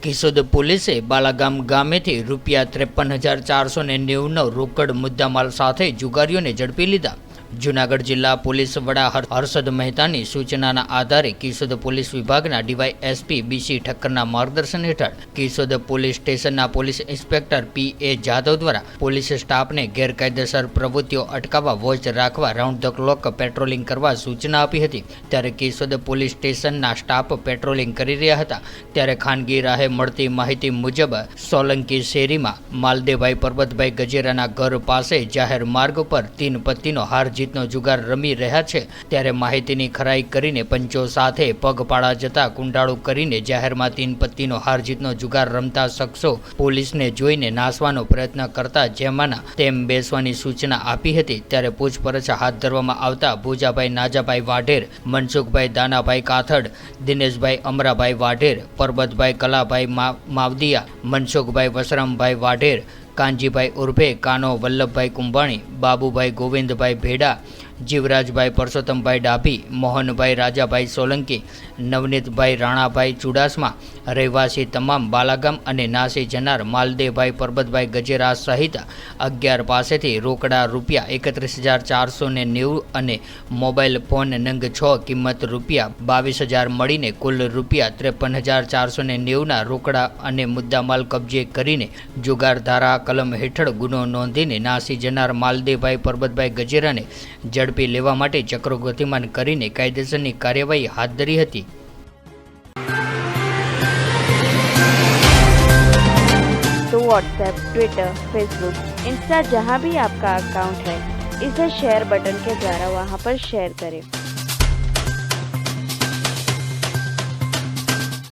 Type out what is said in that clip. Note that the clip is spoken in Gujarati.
કેશોદ પોલીસે બાલાગામ ગામેથી ₹53,499 રોકડ મુદ્દામાલ સાથે જુગારીઓને ઝડપી લીધા। જૂનાગઢ જિલ્લા પોલીસ વડા હર્ષદ મહેતાની સૂચનાના આધારે કેશોદ પોલીસ વિભાગના ડીવાયએસપી બીસી ઠક્કરના માર્ગદર્શન હેઠળ કેશોદ પોલીસ સ્ટેશનના પોલીસ ઇન્સ્પેક્ટર પીએ જાદવ દ્વારા પોલીસ સ્ટાફને ગેરકાયદેસર પ્રવૃત્તિઓ અટકાવવા વોચ રાખવા રાઉન્ડ ધ ક્લોક પેટ્રોલિંગ કરવા સૂચના આપી હતી। ત્યારે કેશોદ પોલીસ સ્ટેશનના સ્ટાફ પેટ્રોલિંગ કરી રહ્યા હતા ત્યારે ખાનગી રાહે મળતી માહિતી મુજબ સોલંકી શેરીમાં માલદેવભાઈ પરબતભાઈ ગજેરાના ઘર પાસે જાહેર માર્ગ પર 3 પત્તીનો હાર જીતનો જુગાર રમી રહ્યા છે। ત્યારે માહિતીની ખરાઈ કરીને પંચો સાથે પગપાળા જતા કુંડાળું કરીને જાહેરમાં 3 પત્તીનો હાર જીતનો જુગાર રમતા શખ્સો પોલીસને જોઈને નાસવાનો પ્રયત્ન કરતા જેમાંના તેમ બેસવાની સૂચના આપી હતી। ત્યારે પૂછપરછ હાથ ધરવામાં આવતા ભુજાભાઈ નાજાભાઈ વાઢેર, મનસુખભાઈ દાનાભાઈ કાથડ, દિનેશભાઈ અમરાભાઈ વાઢેર, પરબતભાઈ કલાભાઈ માવદિયા, મનસુખભાઈ વસરામભાઈ વાઢેર, કાંજીભાઈ ઉર્ફે કાનો વલ્લભભાઈ કુંભાણી, બાબુભાઈ ગોવિંદભાઈ ભેડા, જીવરાજભાઈ પરસોત્તમભાઈ ડાભી, મોહનભાઈ રાજાભાઈ સોલંકી, નવનીતભાઈ રાણાભાઈ ચુડાસમા રહેવાસી તમામ બાલાગામ અને નાસી જનાર માલદેવભાઈ પરબતભાઈ ગજેરા સહિત 11 પાસેથી રોકડા ₹31,490 અને મોબાઈલ ફોન નંગ 6 કિંમત ₹22,000 મળીને કુલ ₹53,490 રોકડા અને મુદ્દામાલ કબજે કરીને જુગાર ધારા કલમ હેઠળ ગુનો નોંધીને નાસી જનાર માલદેવભાઈ પરબતભાઈ ગજેરાને ઝડપી લેવા માટે ચક્રો ગતિમાન કરીને કાયદેસરની કાર્યવાહી હાથ ધરી હતી। तो व्हाट्सएप, ट्विटर, फेसबुक, इंस्टा जहाँ भी आपका अकाउंट है इसे शेयर बटन के द्वारा वहाँ पर शेयर करें।